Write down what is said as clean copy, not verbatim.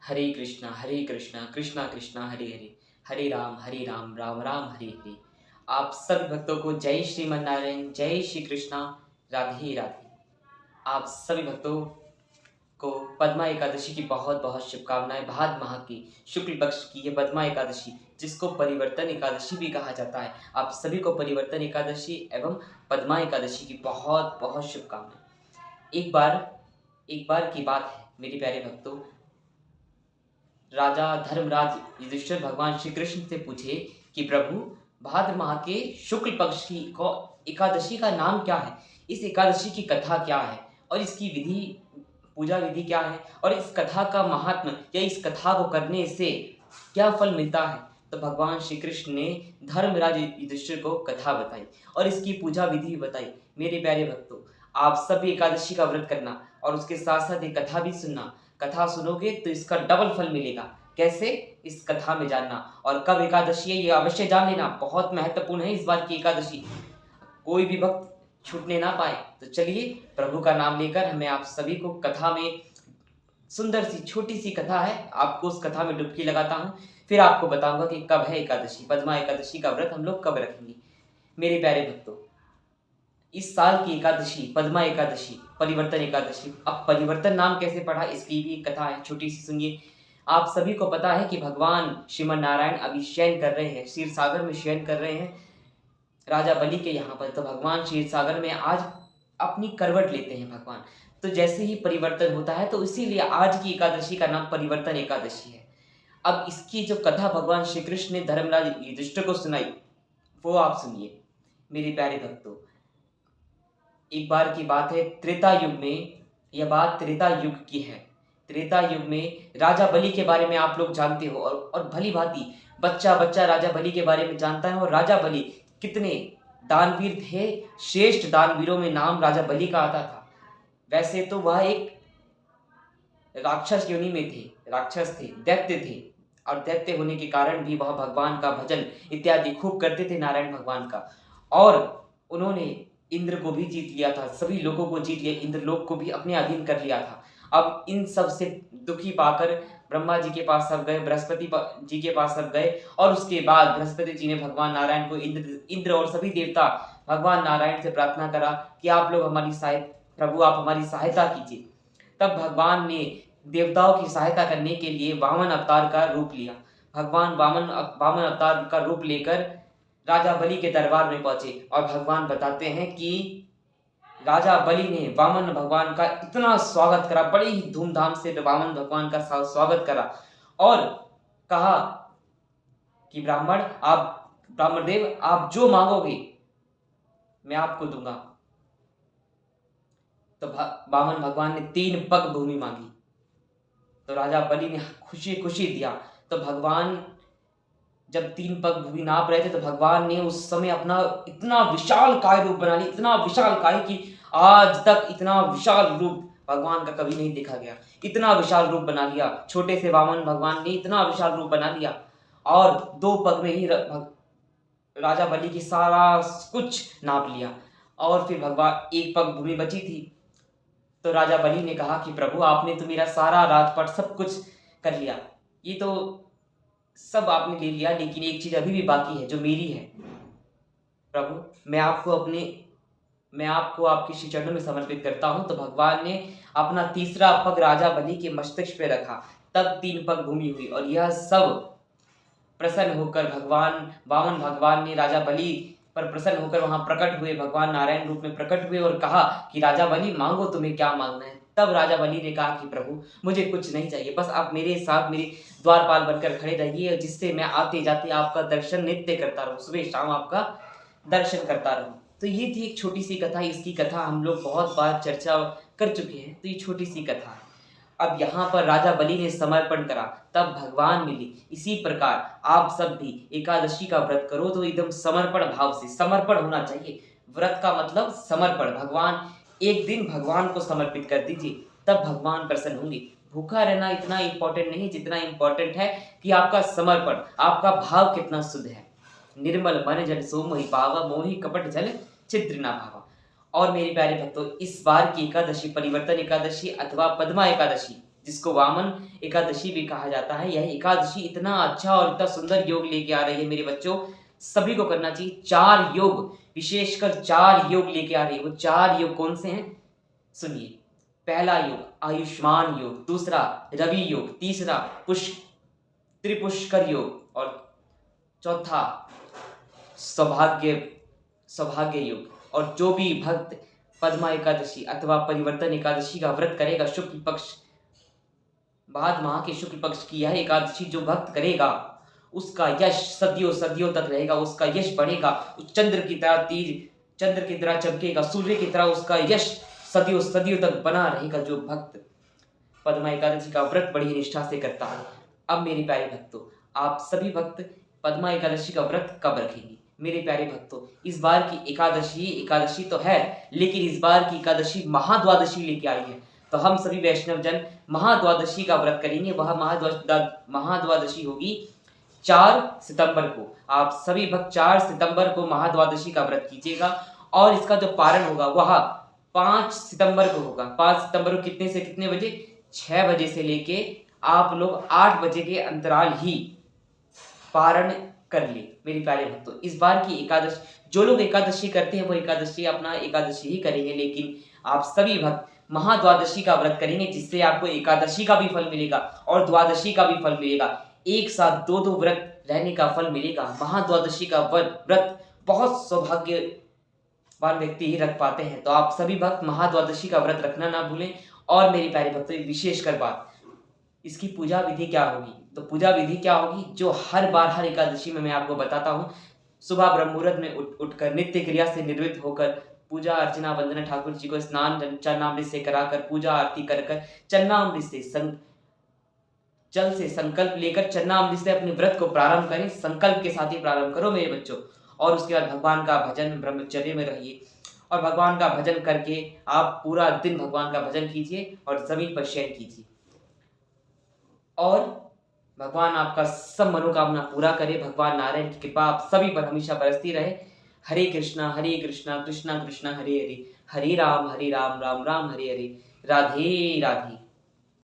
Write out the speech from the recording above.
हरे कृष्णा कृष्णा कृष्णा हरे हरे, हरे राम राम राम हरे हरे। आप सभी भक्तों को जय श्रीमन नारायण, जय श्री कृष्णा, राधे राधे। आप सभी भक्तों को पद्मा एकादशी की बहुत बहुत शुभकामनाएं। भाद माह की शुक्ल पक्ष की ये पद्मा एकादशी, जिसको परिवर्तन एकादशी भी कहा जाता है, आप सभी को परिवर्तन एकादशी एवं पद्मा एकादशी की बहुत बहुत शुभकामनाएं। एक बार की बात है मेरे प्यारे भक्तों, राजा धर्मराज युधिष्ठिर भगवान श्री कृष्ण से पूछे कि प्रभु, भाद्र माह के शुक्ल पक्ष की एकादशी का नाम क्या है, इस एकादशी की कथा क्या है और इसकी पूजा विधि क्या है, और इस कथा का महात्म या इस कथा को करने से क्या फल मिलता है। तो भगवान श्री कृष्ण ने धर्मराज युधिष्ठिर को कथा बताई और इसकी पूजा विधि भी बताई। मेरे प्यारे भक्तों, आप सभी एकादशी का व्रत करना और उसके साथ साथ ये कथा भी सुनना। कथा सुनोगे तो इसका डबल फल मिलेगा। कैसे, इस कथा में जानना। और कब एकादशी है ये अवश्य जान लेना, बहुत महत्वपूर्ण है इस बार की एकादशी, कोई भी भक्त छूटने ना पाए। तो चलिए, प्रभु का नाम लेकर हमें आप सभी को कथा में, सुंदर सी छोटी सी कथा है, आपको उस कथा में डुबकी लगाता हूँ, फिर आपको बताऊंगा कि कब है एकादशी, पद्मा एकादशी का व्रत हम लोग कब रखेंगे। मेरे प्यारे भक्तों, इस साल की एकादशी पद्मा एकादशी, परिवर्तन एकादशी। अब परिवर्तन नाम कैसे पड़ा, इसकी भी एक कथा है, छोटी सी सुनिए। आप सभी को पता है कि भगवान श्रीमन नारायण अभी शयन कर रहे हैं, क्षीर सागर में शयन कर रहे हैं राजा बलि के यहाँ पर। तो भगवान क्षीर सागर में आज अपनी करवट लेते हैं भगवान। तो जैसे ही परिवर्तन होता है, तो इसीलिए आज की एकादशी का नाम परिवर्तन एकादशी है। अब इसकी जो कथा भगवान श्री कृष्ण ने धर्मराज युधिष्ठिर को सुनाई, वो आप सुनिए मेरे प्यारे भक्तों। एक बार की बात है, त्रेता युग में, यह बात त्रेता युग की है। त्रेता युग में राजा बलि के बारे में आप लोग जानते हो, और भली भांति बच्चा बच्चा राजा बलि के बारे में जानता है। और राजा बलि कितने दानवीर थे, श्रेष्ठ दानवीरों में नाम राजा बलि का आता था। वैसे तो वह एक राक्षस योनि में थे, राक्षस थे, दैत्य थे, और दैत्य होने के कारण भी वह भगवान का भजन इत्यादि खूब करते थे, नारायण भगवान का। और उन्होंने इंद्र को भी जीत लिया था, सभी लोगों को जीत लिया, इंद्रलोक को भी अपने अधीन कर लिया था। अब इन सब से दुखी पाकर ब्रह्मा जी के पास सब गए, बृहस्पति जी के पास सब गए, और उसके बाद बृहस्पति जी ने भगवान नारायण को, इंद्र और सभी देवता भगवान नारायण से प्रार्थना करा कि आप लोग हमारी प्रभु आप हमारी सहायता कीजिए। तब भगवान ने देवताओं की सहायता करने के लिए वामन अवतार का रूप लिया। भगवान वामन अवतार का रूप लेकर राजा बलि के दरबार में पहुंचे, और भगवान बताते हैं कि राजा बलि ने वामन भगवान का इतना स्वागत करा, बड़े ही धूमधाम से वामन भगवान का स्वागत करा, और कहा कि ब्राह्मण देव, आप जो मांगोगे मैं आपको दूंगा। तो वामन भगवान ने 3 पग भूमि मांगी, तो राजा बलि ने खुशी खुशी दिया। तो भगवान जब 3 पग भूमि नाप रहे थे, तो भगवान ने उस समय अपना इतना विशाल काय रूप बना लिया, इतना विशाल काय कि आज तक इतना विशाल रूप भगवान का कभी नहीं देखा गया। इतना विशाल रूप बना लिया, छोटे से वामन भगवान ने इतना विशाल रूप बना लिया, और 2 पग में ही राजा बलि की सारा कुछ नाप लिया। और फिर भगवान 1 पग भूमि बची थी, तो राजा बलि ने कहा कि प्रभु, आपने तो मेरा सारा राजपाट सब कुछ कर लिया, ये तो सब आपने ले लिया, लेकिन एक चीज अभी भी बाकी है जो मेरी है। प्रभु, मैं आपको आपके श्री चरणों में समर्पित करता हूं। तो भगवान ने अपना तीसरा पग राजा बलि के मस्तिष्क पे रखा, तब 3 पग भूमि हुई, और यह सब प्रसन्न होकर वामन भगवान ने राजा बलि पर प्रसन्न होकर वहां प्रकट हुए, भगवान नारायण रूप में प्रकट हुए, और कहा कि राजा बलि, मांगो तुम्हें क्या मांगना है। तब राजा बलि ने कहा कि प्रभु, मुझे कुछ नहीं चाहिए, बस आप मेरे साथ मेरे द्वारपाल बनकर खड़े रहिए, जिससे मैं आते जाते आपका दर्शन नित्य करता रहूं, सुबह शाम आपका दर्शन करता रहूं। तो ये थी एक छोटी सी कथा। इसकी कथा हम लोग बहुत बार चर्चा कर चुके हैं, तो ये छोटी सी कथा है। अब यहाँ पर राजा बलि ने समर्पण करा, तब भगवान मिले। इसी प्रकार आप सब भी एकादशी का व्रत करो तो एकदम समर्पण भाव से, समर्पण होना चाहिए। व्रत का मतलब समर्पण, भगवान, एक दिन भगवान को समर्पित कर दीजिए, तब भगवान प्रसन्न होंगे। भूखा रहना इतना इंपॉर्टेंट नहीं जितना इंपॉर्टेंट है कि आपका समर्पण, आपका भाव कितना शुद्ध है। निर्मल मन जल सो मोहि पावा, मोहि कपट जल छिद्र ना भावा। और मेरे प्यारे भक्तों, इस बार की एकादशी, परिवर्तन एकादशी अथवा पद्मा एकादशी, जिसको वामन एकादशी भी कहा जाता है। यह एकादशी इतना अच्छा और इतना सुंदर योग लेके आ रही है मेरे बच्चों, सभी को करना चाहिए। 4 योग, विशेषकर 4 योग लेके आ रही है। वो 4 योग कौन से हैं? सुनिए। पहला योग आयुष्मान योग, दूसरा रवि योग, तीसरा त्रिपुष्कर योग और चौथा सौभाग्य सौभाग्य योग। और जो भी भक्त पद्मा एकादशी अथवा परिवर्तन एकादशी का व्रत करेगा, शुक्ल पक्ष भाद माह के शुक्ल पक्ष की यह एकादशी जो भक्त करेगा, उसका यश सदियों सदियों तक रहेगा, उसका यश बढ़ेगा, उस चंद्र की तरह तेज, चंद्र की तरह चमकेगा, सूर्य की तरह उसका यश सदियों सदियों तक बना रहेगा जो भक्त पद्मा एकादशी का व्रत बड़ी निष्ठा से करता है। अब मेरे प्यारे भक्तों, आप सभी भक्त पद्मा एकादशी का व्रत कब रखेंगे? मेरे प्यारे भक्तों, इस बार की एकादशी तो है, लेकिन इस बार की एकादशी महाद्वादशी लेके आई है। तो हम सभी वैष्णव जन महाद्वादशी का व्रत करेंगे। वह महाद्वादशी होगी 4 सितंबर को। आप सभी भक्त 4 सितंबर को महाद्वादशी का व्रत कीजिएगा और इसका जो पारण होगा वह 5 सितंबर को होगा। 5 सितंबर को कितने से कितने बजे? 6 बजे से लेके आप लोग 8 बजे के अंतराल ही पारण कर ले मेरे प्यारे भक्तों। इस बार की एकादशी, जो लोग एकादशी करते हैं वो एकादशी अपना एकादशी ही करेंगे, लेकिन आप सभी भक्त महाद्वादशी का व्रत करेंगे, जिससे आपको एकादशी का भी फल मिलेगा और द्वादशी का भी फल मिलेगा। एक साथ 2 व्रत रहने का फल मिलेगा। महाद्वादशी का व्रत बहुत सौभाग्यवान व्यक्ति ही रख पाते हैं। तो आप सभी भक्त महाद्वादशी का व्रत रखना ना भूलें। और मेरे प्यारे भक्तों, विशेषकर बात, इसकी पूजा विधि क्या होगी? तो पूजा विधि क्या होगी, जो हर बार हर एकादशी में मैं आपको बताता हूँ। सुबह ब्रह्म मुहूर्त में उठकर नित्य क्रिया से निवृत्त होकर पूजा अर्चना वंदना ठाकुर जी को स्नान चरणामृत से कराकर पूजा आरती कर चरणामृत से जल से संकल्प लेकर चरणामृत से अपने व्रत को प्रारंभ करें। संकल्प के साथ ही प्रारंभ करो मेरे बच्चों। और उसके बाद भगवान का भजन, ब्रह्मचर्य में रहिए और भगवान का भजन करके आप पूरा दिन भगवान का भजन कीजिए और जमीन पर शयन कीजिए और भगवान आपका सब मनोकामना पूरा करे। भगवान नारायण की कृपा आप सभी पर हमेशा बरसती रहे। हरे कृष्णा कृष्णा कृष्णा हरे हरे, हरे राम राम राम हरे हरे, राधे राधे।